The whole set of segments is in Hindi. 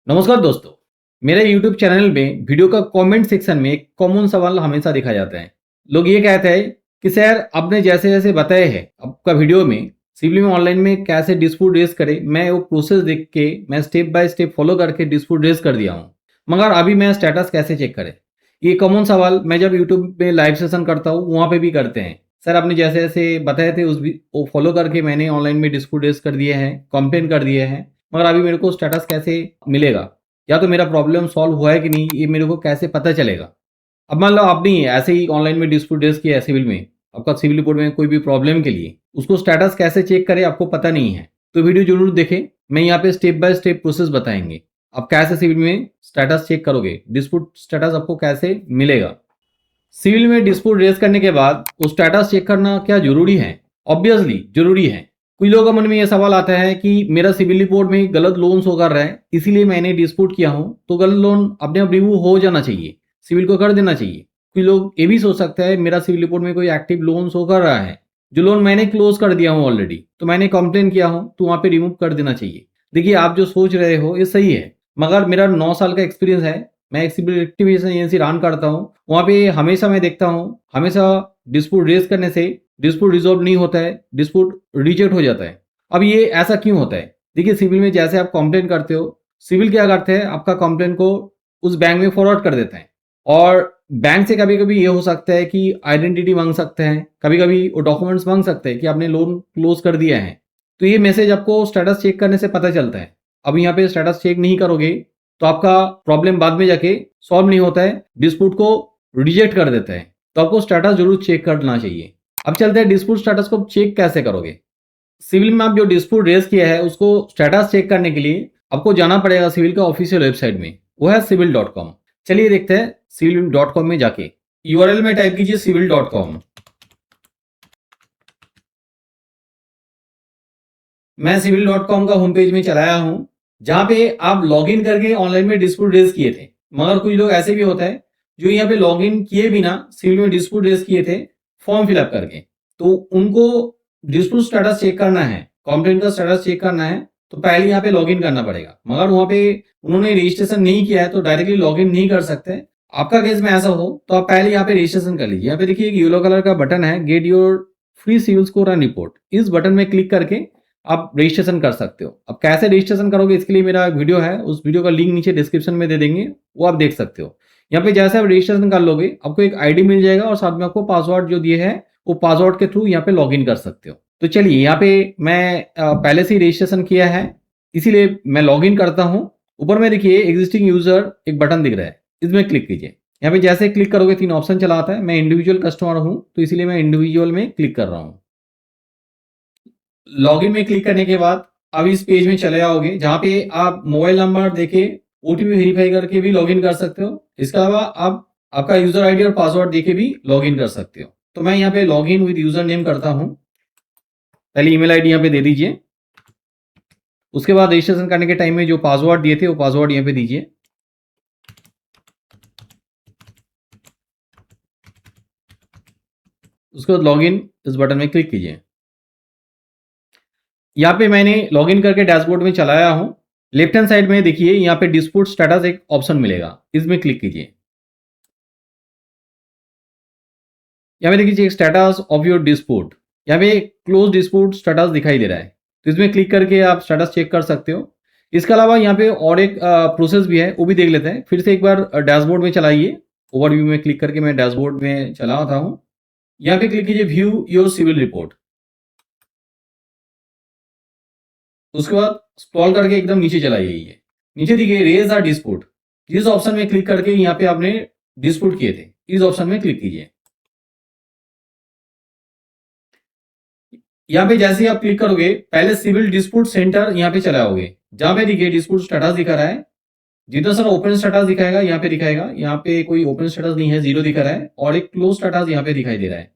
नमस्कार दोस्तों, मेरे YouTube चैनल में वीडियो का कमेंट सेक्शन में एक कॉमन सवाल हमेशा दिखा जाता है। लोग ये कहते हैं कि सर आपने जैसे-जैसे बताए हैं आपका वीडियो में सिविल में ऑनलाइन में कैसे डिस्प्यूट रेज़ करें, मैं वो प्रोसेस देख के मैं स्टेप बाय स्टेप फॉलो करके डिस्प्यूट रेज़ कर दिया हूँ। मगर अभी मैं स्टेटस कैसे चेक करें? ये कॉमन सवाल मैं जब YouTube पे लाइव सेशन करता हूँ, वहाँ पे भी करते हैं। सर आपने जैसे-जैसे बताए थे वो फॉलो करके मैंने ऑनलाइन में डिस्प्यूट रेज़ कर दिए हैं, कंप्लेंट कर दिए हैं, मगर अभी मेरे को स्टेटस कैसे मिलेगा? या तो मेरा प्रॉब्लम सॉल्व हुआ है कि नहीं, ये मेरे को कैसे पता चलेगा? अब मान लो आपने ऐसे ही ऑनलाइन में डिस्प्यूट रेज़ किया है सिविल में, आपका सिविल रिपोर्ट में कोई भी प्रॉब्लम के लिए, उसको स्टेटस कैसे चेक करें आपको पता नहीं है, तो वीडियो ज़रूर देखें। मैं यहाँ पे स्टेप बाय स्टेप प्रोसेस बताएँगे। आप कैसे सिविल में स्टेटस चेक करोगे, डिस्प्यूट स्टेटस आपको कैसे मिलेगा? सिविल में डिस्प्यूट रेज़ करने के बाद वो स्टेटस चेक करना क्या ज़रूरी है? ऑब्वियसली ज़रूरी है। कुछ लोगों के मन में ये सवाल आता है कि मेरा सिविल रिपोर्ट में गलत लोन शो कर रहा है, इसीलिए मैंने डिस्प्यूट किया हूँ, तो गलत लोन अपने आप रिमूव हो जाना चाहिए, सिविल को कर देना चाहिए। कुछ लोग ये भी सोच सकते हैं मेरा सिविल रिपोर्ट में कोई एक्टिव लोन शो कर रहा है, जो लोन मैंने क्लोज कर दिया हूँ ऑलरेडी, तो मैंने कंप्लेन किया हूँ, तो वहाँ पे रिमूव कर देना चाहिए। देखिए आप जो सोच रहे हो ये सही है, मगर मेरा 9 साल का एक्सपीरियंस है, मैं एक सिविल रेक्टिफिकेशन एजेंसी रन करता हूँ, वहाँ पे हमेशा मैं देखता हूँ, हमेशा डिस्प्यूट रेज़ करने से डिस्प्यूट रिज़ॉल्व नहीं होता है, डिस्प्यूट रिजेक्ट हो जाता है। अब ये ऐसा क्यों होता है? देखिए सिविल में जैसे आप कंप्लेन करते हो, सिविल क्या करते हैं आपका कंप्लेन को उस बैंक में फॉरवर्ड कर देते हैं और बैंक से कभी-कभी ये हो सकता है कि आइडेंटिटी माँग सकते हैं, कभी-कभी वो डॉक्यूमेंट्स माँग सकते हैं कि आपने लोन क्लोज़ कर दिया है। तो ये मैसेज आपको स्टेटस चेक करने से पता चलता है। अब यहाँ पे स्टेटस चेक नहीं करोगे, तो आपका प्रॉब्लम बाद में जाके सॉल्व नहीं होता है, डिस्प्यूट को रिजेक्ट कर देता है। तो आपको स्टेटस ज़रूर चेक करना चाहिए। अब चलते हैं डिस्प्यूट स्टेटस को चेक कैसे करोगे? सिविल में आप जो डिस्प्यूट रेज़ किया है, उसको स्टेटस चेक करने के लिए आपको जाना पड़ेगा सिविल का ऑफिशियल वेबसाइट में, वो है civil.com। चलिए देखते हैं civil.com में जाके। यूआरएल में टाइप कीजिए civil.com। मैं civil.com का होम पेज में चलाया हूँ, जहाँ पे आप लॉगिन करके ऑनलाइन में डिस्प्यूट रेज़ किए थे। मगर कुछ लोग ऐसे भी होता है, जो यहाँ पे लॉगिन किए बिना सिविल में डिस्प्यूट रेज़ किए थे, फॉर्म फिल अप करके। तो उनको डिस्प्यूट स्टेटस चेक करना है, कंप्लेंट का स्टेटस चेक करना है, तो पहले यहाँ पे लॉगिन करना पड़ेगा। मगर वहाँ पे उन्होंने रजिस्ट्रेशन नहीं किया है, तो डायरेक्टली लॉगिन नहीं कर सकते। आपका केस में ऐसा हो, तो आप पहले यहाँ पे रजिस्ट्रेशन कर लीजिए। यहाँ पे देखिए एक येलो कलर का बटन है, get your free CIBIL score and report. इस बटन में क्लिक करके आप रजिस्ट्रेशन कर सकते हो। अब कैसे रजिस्ट्रेशन करोगे, इसके लिए मेरा वीडियो है, उस वीडियो का लिंक नीचे डिस्क्रिप्शन में दे देंगे, वो आप देख सकते हो। यहाँ पे जैसे आप रजिस्ट्रेशन कर लोगे, आपको एक आईडी मिल जाएगा और साथ में आपको पासवर्ड जो दिए है, वो पासवर्ड के थ्रू यहाँ पे लॉगिन कर सकते हो। तो चलिए यहाँ पे मैं पहले से ही रजिस्ट्रेशन किया है, इसीलिए मैं लॉगिन करता हूँ। ऊपर में देखिए एग्जिस्टिंग यूजर एक बटन दिख रहा है, इसमें क्लिक कीजिए। यहाँ पे जैसे क्लिक करोगे 3 ऑप्शन चला आता है। मैं इंडिविजुअल कस्टमर हूँ, तो इसीलिए मैं इंडिविजुअल में क्लिक कर रहा हूँ। लॉगिन में क्लिक करने के बाद अब इस पेज में चले आओगे, जहाँ पे आप मोबाइल नंबर देके ओटीपी वेरीफाई करके भी लॉगिन कर सकते हो। इसके अलावा आप आपका यूजर आईडी और पासवर्ड देके भी लॉगिन कर सकते हो। तो मैं यहाँ पे लॉगिन विद यूजर नेम करता हूँ। पहले ईमेल आईडी यहाँ पे दे दीजिए। उसके बाद रजिस्ट्रेशन करने के टाइम में जो पासवर्ड दिए थे, वो पासवर्ड यहाँ पे दीजिए। उसके बाद लॉगिन इस बटन में क्लिक कीजिए। यहाँ पे मैंने लॉगिन करके डैशबोर्ड में चलाया हूँ। लेफ्ट हैंड साइड में देखिए यहाँ पे डिस्प्यूट स्टेटस एक ऑप्शन मिलेगा, इसमें क्लिक कीजिए। यहाँ पे देखिए स्टेटस ऑफ योर डिस्प्यूट, यहाँ पे क्लोज डिस्प्यूट स्टेटस दिखाई दे रहा है, तो इसमें क्लिक करके आप स्टेटस चेक कर सकते हो। इसके अलावा यहाँ पे और एक प्रोसेस भी है, वो भी देख लेते हैं। फिर से एक बार डैशबोर्ड में चलाइए। ओवरव्यू में क्लिक करके मैं डैशबोर्ड में चला आता हूँ। यहाँ पे क्लिक कीजिए व्यू योर सिविल रिपोर्ट। उसके बाद स्क्रॉल करके एकदम नीचे चलाइए। ये नीचे देखिए रेज आर डिस्प्यूट, जिस ऑप्शन में क्लिक करके यहाँ पे आपने डिस्प्यूट किए थे, इस ऑप्शन में क्लिक कीजिए। यहाँ पे जैसे ही आप क्लिक करोगे, पहले सिविल डिस्प्यूट सेंटर यहाँ पे चले आओगे, जहां पे देखिए डिस्प्यूट स्टेटस दिखा रहा है। जितना सारा ओपन स्टेटस दिखाएगा यहाँ पे दिखाएगा, यहाँ पे कोई ओपन स्टेटस नहीं है, 0 दिखा रहा है, और एक क्लोज स्टेटस यहाँ पे दिखाई दे रहा है।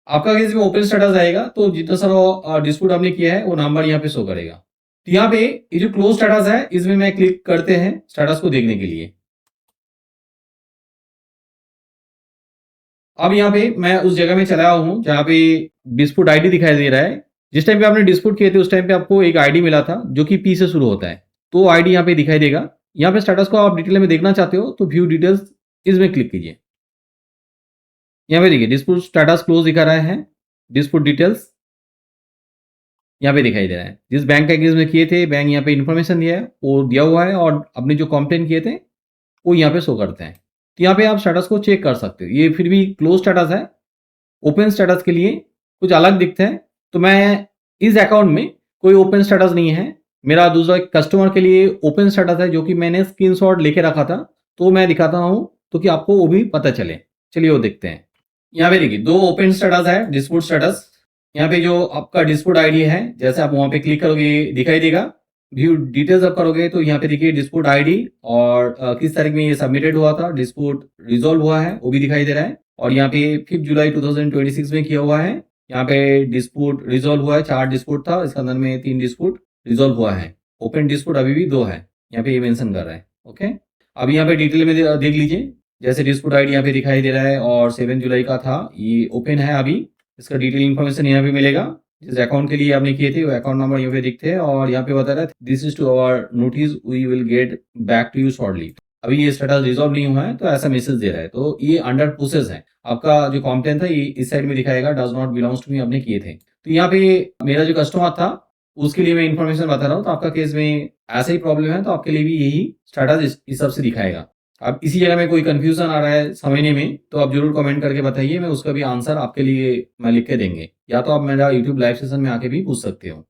आपका केस में ओपन स्टेटस आएगा, तो जितना सारा डिस्प्यूट आपने किया है वो नंबर यहाँ पे शो करेगा। तो यहाँ पे ये जो क्लोज स्टेटस है, इसमें मैं क्लिक करते हैं स्टेटस को देखने के लिए। अब यहाँ पे मैं उस जगह में चला हूँ जहाँ पे डिस्प्यूट आईडी दिखाई दे रहा है। जिस टाइम पे आपने डिस्प्यूट किए थे, उस टाइम पे आपको एक आईडी मिला था जो कि पी से शुरू होता है, तो आईडी यहाँ पे दिखाई देगा। यहाँ पे स्टेटस को आप डिटेल में देखना चाहते हो तो व्यू डिटेल्स इसमें क्लिक कीजिए। यहाँ पे देखिए डिस्प्यूट स्टेटस क्लोज दिखा रहा है, डिस्प्यूट डिटेल्स यहाँ पे दिखाई दे रहा है। जिस बैंक का केस में किए थे, बैंक यहाँ पे इन्फॉर्मेशन दिया है, वो दिया हुआ है और अपने जो कंप्लेन किए थे, वो यहाँ पे शो करते हैं। तो यहाँ पे आप स्टेटस को चेक कर सकते हो। ये फिर भी क्लोज स्टेटस है, ओपन स्टेटस के लिए कुछ अलग दिखता है। तो मैं इस अकाउंट में कोई ओपन स्टेटस नहीं है। मेरा दूसरा कस्टमर के लिए ओपन स्टेटस है जो कि मैंने स्क्रीनशॉट लेके रखा था, तो मैं दिखाता हूँ तो कि आपको वो भी पता चले। चलिए वो देखते हैं। यहाँ पे देखिए 2 ओपन स्टेटस है, डिस्प्यूट स्टेटस। यहाँ पे जो आपका डिस्प्यूट आईडी है, जैसे आप वहां पे क्लिक करोगे दिखाई देगा। व्यू डिटेल्स आप करोगे तो यहाँ पे देखिए डिस्प्यूट आईडी और किस तारीख में ये सबमिटेड हुआ था, डिस्प्यूट रिजॉल्व हुआ है वो भी दिखाई दे रहा है। और यहाँ पे 5 जुलाई 2026 में किया हुआ है। यहाँ पे डिस्प्यूट रिजॉल्व हुआ है, 4 डिस्प्यूट था, इसके अंदर में 3 डिस्प्यूट रिजॉल्व हुआ है। ओपन डिस्प्यूट अभी भी 2 है, यहाँ पे ये मेंशन कर रहा है। ओके, अब यहाँ पे डिटेल में देख लीजिए। जैसे डिस्प्यूट आईडी यहाँ पे दिखाई दे रहा है और 7 जुलाई का था, ये ओपन है अभी। इसका डिटेल इन्फॉर्मेशन यहाँ पे मिलेगा। जिस अकाउंट के लिए आपने किए थे वो अकाउंट नंबर यहाँ पे दिखते हैं और यहाँ पे बता रहा है this is to our notice, we will get back to you shortly. अभी ये स्टेटस रिजॉल्व नहीं हुआ है तो ऐसा मैसेज दे रहा है। तो ये अंडर प्रोसेस है। आपका जो कंप्लेंट था ये इस साइड में दिखाएगा, does not belongs to me आपने किए थे। तो यहाँ पे मेरा जो कस्टमर था उसके लिए मैं इन्फॉर्मेशन बता रहा हूँ। तो आपका केस में ऐसा ही प्रॉब्लम है तो आपके लिए भी यही स्टेटस इस हिसाब से दिखाएगा। अब इसी जगह में कोई कंफ्यूजन आ रहा है समझने में तो आप जरूर कमेंट करके बताइए, मैं उसका भी आंसर आपके लिए मैं लिख के देंगे, या तो आप मेरा यूट्यूब लाइव सेशन में आके भी पूछ सकते हो।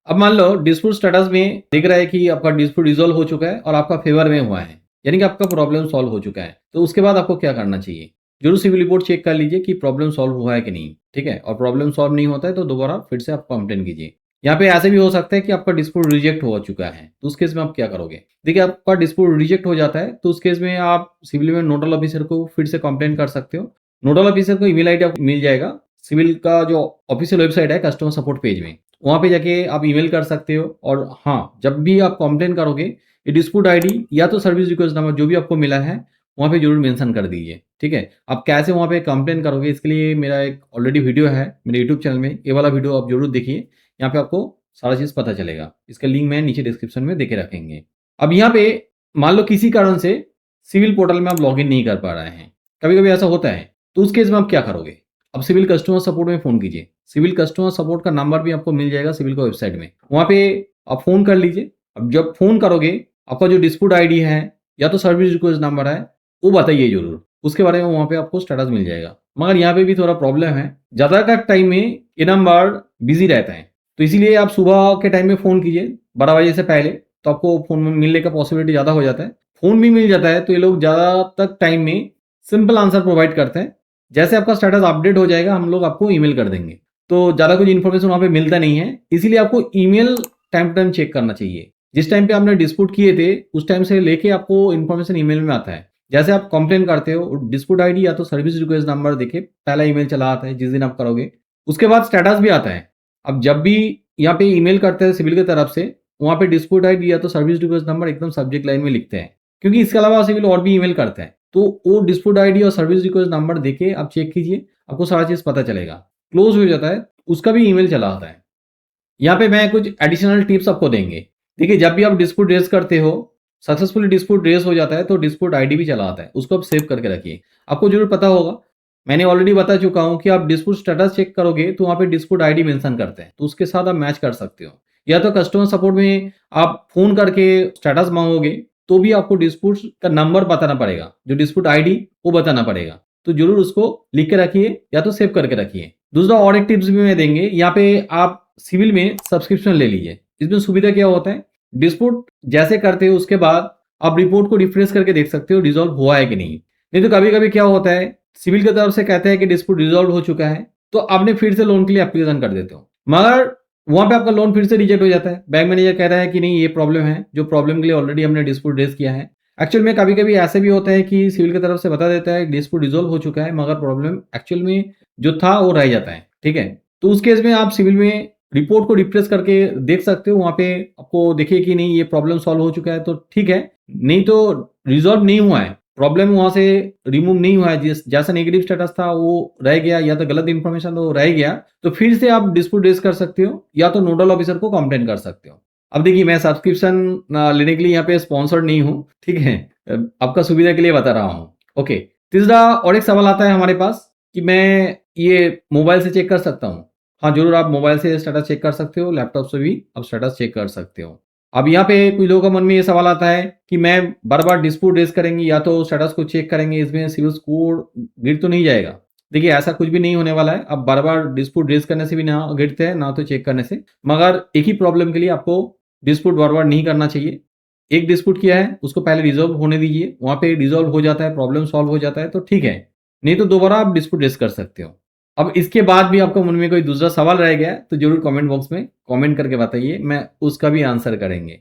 अब मान लो डिस्प्यूट स्टेटस में दिख रहा है कि आपका डिस्प्यूट रिजॉल्व हो चुका है और आपका फेवर में हुआ है, यानी कि आपका प्रॉब्लम सॉल्व हो चुका है। तो उसके बाद आपको क्या करना चाहिए? जरूर सिविल रिपोर्ट चेक कर लीजिए कि प्रॉब्लम सॉल्व हुआ है कि नहीं। ठीक है, और प्रॉब्लम सॉल्व नहीं होता है तो दोबारा फिर से आप कंप्लेन कीजिए। यहाँ पे ऐसे भी हो सकता है कि आपका डिस्प्यूट रिजेक्ट हो चुका है, तो उस केस में आप क्या करोगे? देखिए आपका डिस्प्यूट रिजेक्ट हो जाता है तो उस केस में आप सिविल में नोडल ऑफिसर को फिर से कंप्लेन कर सकते हो। नोडल ऑफिसर को ईमेल आईडी आपको मिल जाएगा सिविल का जो ऑफिशियल वेबसाइट है कस्टमर सपोर्ट पेज में, वहां पे जाके आप ईमेल कर सकते हो। और हाँ, जब भी आप कंप्लेन करोगे ये डिस्प्यूट आईडी या तो सर्विस रिक्वेस्ट नंबर जो भी आपको मिला है वहां पे जरूर मेंशन कर दीजिए। ठीक है, आप कैसे वहां पे कंप्लेन करोगे इसके लिए मेरा एक ऑलरेडी वीडियो है मेरे यूट्यूब चैनल में, ये वाला वीडियो आप जरूर देखिए। यहाँ पे आपको सारा चीज पता चलेगा। इसका लिंक मैं नीचे डिस्क्रिप्शन में देके रखेंगे। अब यहाँ पे मान लो किसी कारण से सिविल पोर्टल में आप लॉग इन नहीं कर पा रहे हैं, कभी कभी ऐसा होता है, तो उस केस में आप क्या करोगे? अब सिविल कस्टमर सपोर्ट में फोन कीजिए। सिविल कस्टमर सपोर्ट का नंबर भी आपको मिल जाएगा सिविल का वेबसाइट में, वहां पे आप फोन कर लीजिए। अब जब फोन करोगे आपका जो डिस्प्यूट आईडी है या तो सर्विस रिक्वेस्ट नंबर है वो बताइए जरूर, उसके बारे में वहां पे आपको स्टेटस मिल जाएगा। मगर यहाँ पे भी थोड़ा प्रॉब्लम है, ज्यादातर टाइम में ये नंबर बिजी रहता है, तो इसीलिए आप सुबह के टाइम में फोन कीजिए 12 बजे से पहले, तो आपको फोन मिलने का पॉसिबिलिटी ज्यादा हो जाता है। फोन भी मिल जाता है तो ये लोग ज्यादा तक टाइम में सिंपल आंसर प्रोवाइड करते हैं। जैसे आपका स्टेटस अपडेट हो जाएगा हम लोग आपको ईमेल कर देंगे, तो ज्यादा कुछ इन्फॉर्मेशन वहां पे मिलता नहीं है। इसीलिए आपको email time to time check करना चाहिए। जिस टाइम पे आपने डिस्प्यूट किए थे उस टाइम से लेके आपको इन्फॉर्मेशन ईमेल में आता है। जैसे आप कंप्लेन करते हो डिस्प्यूट आईडी या तो सर्विस रिक्वेस्ट नंबर देके पहला ईमेल चला आता है जिस दिन आप करोगे, उसके बाद स्टेटस भी आता है। अब जब भी यहाँ पे ईमेल करते हैं सिविल की तरफ से, वहां पे डिस्प्यूट आईडी या तो सर्विस रिक्वेस्ट नंबर एकदम सब्जेक्ट लाइन में लिखते हैं, क्योंकि इसके अलावा सिविल और भी ईमेल करते हैं। तो वो डिस्प्यूट आईडी और सर्विस रिक्वेस्ट नंबर देके आप चेक कीजिए, आपको सारा चीज पता चलेगा। क्लोज हो जाता है उसका भी ईमेल चला आता है। यहाँ पे मैं कुछ एडिशनल टिप्स आपको देंगे। देखिए जब भी आप डिस्प्यूट रेज करते हो, सक्सेसफुली डिस्प्यूट रेज हो जाता है तो डिस्प्यूट आईडी भी चला आता है, उसको आप सेव करके रखिए। आपको जरूर पता होगा, मैंने ऑलरेडी बता चुका हूं कि आप डिस्प्यूट स्टेटस चेक करोगे तो वहां पे डिस्प्यूट आईडी मेंशन करते हैं, तो उसके साथ आप मैच कर सकते हो। या तो कस्टमर सपोर्ट में आप फोन करके स्टेटस मांगोगे तो भी आपको डिस्प्यूट का नंबर बताना पड़ेगा, जो डिस्प्यूट आईडी वो बताना पड़ेगा। तो जरूर उसको लिख के रखिए या तो सेव करके रखिए। दूसरा और एक टिप्स भी मैं देंगे, यहाँ पे आप सिविल में सब्सक्रिप्शन ले लीजिए। इसमें सुविधा क्या होता है, डिस्प्यूट जैसे करते हो उसके बाद आप रिपोर्ट को रिफ्रेश करके देख सकते हो रिजॉल्व हुआ है कि नहीं। नहीं तो कभी कभी क्या होता है, सिविल की तरफ से कहते हैं कि डिस्प्यूट रिजॉल्व हो चुका है, तो आपने फिर से लोन के लिए एप्लीकेशन कर देते हो, मगर वहां पे आपका लोन फिर से रिजेक्ट हो जाता है। बैंक मैनेजर कह रहा है कि नहीं ये प्रॉब्लम है, जो प्रॉब्लम के लिए ऑलरेडी हमने डिस्प्यूट रेज किया है। एक्चुअल में कभी कभी ऐसे भी होता है कि सिविल की तरफ से बता देता है डिस्प्यूट रिजॉल्व हो चुका है, मगर प्रॉब्लम एक्चुअल में जो था वो रह जाता है। ठीक है, तो उस केस में आप सिविल में रिपोर्ट को रिफ्रेश करके देख सकते हो, वहां पे आपको देखिए कि नहीं ये प्रॉब्लम सॉल्व हो चुका है तो ठीक है, नहीं तो रिजॉल्व नहीं हुआ है, प्रॉब्लम वहां से रिमूव नहीं हुआ है, जिस जैसा नेगेटिव स्टेटस था वो रह गया या तो गलत इंफॉर्मेशन वो रह गया, तो फिर से आप डिस्प्यूट रेज कर सकते हो या तो नोडल ऑफिसर को कंप्लेन कर सकते हो। अब देखिए मैं सब्सक्रिप्शन लेने के लिए यहाँ पे स्पॉन्सर्ड नहीं हूँ, ठीक है? आपका सुविधा के लिए बता रहा हूँ। ओके, तीसरा और एक सवाल आता है हमारे पास कि मैं ये मोबाइल से चेक कर सकता हूँ? हाँ, ज़रूर आप मोबाइल से स्टेटस चेक कर सकते हो, लैपटॉप से भी आप स्टेटस चेक कर सकते हो। अब यहाँ पे कुछ लोगों के मन में ये सवाल आता है कि मैं बार-बार डिस्प्यूट रेज़ करेंगे या तो स्टेटस को चेक करेंगे, इसमें सिविल स्कोर गिर तो नहीं जाएगा? देखिए ऐसा कुछ भी नहीं होने वाला है। आप बार-बार डिस्प्यूट रेज़ करने से भी ना गिरते हैं, ना तो चेक करने से। मगर एक ही प्रॉब्लम के लिए आपको डिस्प्यूट बार-बार नहीं करना चाहिए। एक डिस्प्यूट किया है, उसको पहले रिज़ॉल्व होने दीजिए। वहाँ पे रिज़ॉल्व हो जाता है, प्रॉब्लम सॉल्व हो जाता है तो ठीक है। नहीं तो दोबारा आप डिस्प्यूट रेज़ कर सकते हो। अब इसके बाद भी आपके मन में कोई दूसरा सवाल रह गया है, तो ज़रूर कमेंट बॉक्स में कमेंट करके बताइए, मैं उसका भी आंसर करेंगे।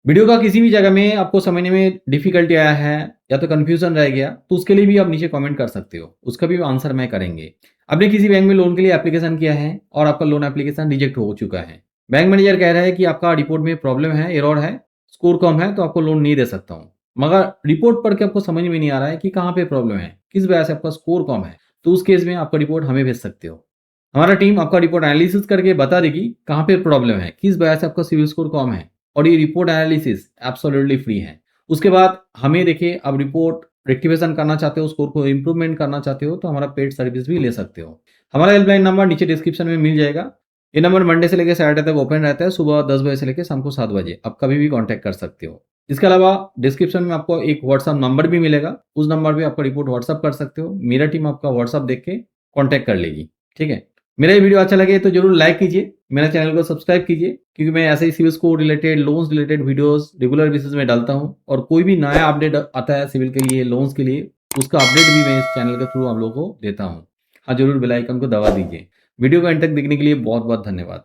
वीडियो का किसी भी जगह में आपको समझने में डिफ़िकल्टी आया है या तो कन्फ्यूज़न रह गया, तो उसके लिए भी आप नीचे कमेंट कर सकते हो। उसका भी आंसर मैं करेंगे। आपने किसी बैंक में लोन के लिए एप्लीकेशन किया है और आपका लोन एप्लीकेशन रिजेक्ट हो चुका है। बैंक मैनेजर कह रहा है कि आपका रिपोर्ट में प्रॉब्लम है, एरर है, स्कोर कम है तो आपको लोन नहीं दे सकता हूँ। मगर रिपोर्ट पढ़ के आपको समझ में नहीं आ रहा है कि कहाँ पे प्रॉब्लम है, किस वजह से आपका स्कोर कम है। तो उस केस में आपका रिपोर्ट हमें भेज सकते हो। हमारा टीम आपका रिपोर्ट एनालिसिस करके बता देगी कहाँ पे प्रॉब्लम है, किस वजह से आपका सिविल स्कोर कम है और ये रिपोर्ट एनालिसिस एब्सोल्युटली फ्री है। उसके बाद हमें देखिए अब रिपोर्ट रेक्टिफिकेशन करना चाहते हो, स्कोर को इंप्रूवमेंट करना चाहते हो तो हमारा पेड सर्विस भी ले सकते हो। हमारा हेल्पलाइन नंबर नीचे डिस्क्रिप्शन में मिल जाएगा। ये नंबर मंडे से लेकर सैटरडे तक ओपन रहता है, सुबह 10 बजे से लेकर शाम को 7 बजे। आप कभी भी कॉन्टैक्ट कर सकते हो। इसके अलावा डिस्क्रिप्शन में आपको एक व्हाट्सएप नंबर भी मिलेगा, उस नंबर पे आपका रिपोर्ट व्हाट्सएप कर सकते हो। मेरा टीम आपका व्हाट्सएप देख के कॉन्टैक्ट कर लेगी, ठीक है? मेरा ये वीडियो अच्छा लगे तो जरूर लाइक कीजिए, मेरा चैनल को सब्सक्राइब कीजिए क्योंकि मैं ऐसे ही civil score related, loans related videos regular basis में डालता हूँ और कोई भी नया अपडेट आता है सिविल के लिए, लोन्स के लिए, उसका अपडेट भी मैं इस चैनल के थ्रू आप लोगों को देता हूँ। हाँ, जरूर बेल आइकन को दबा दीजिए। वीडियो को एंड तक देखने के लिए बहुत-बहुत धन्यवाद।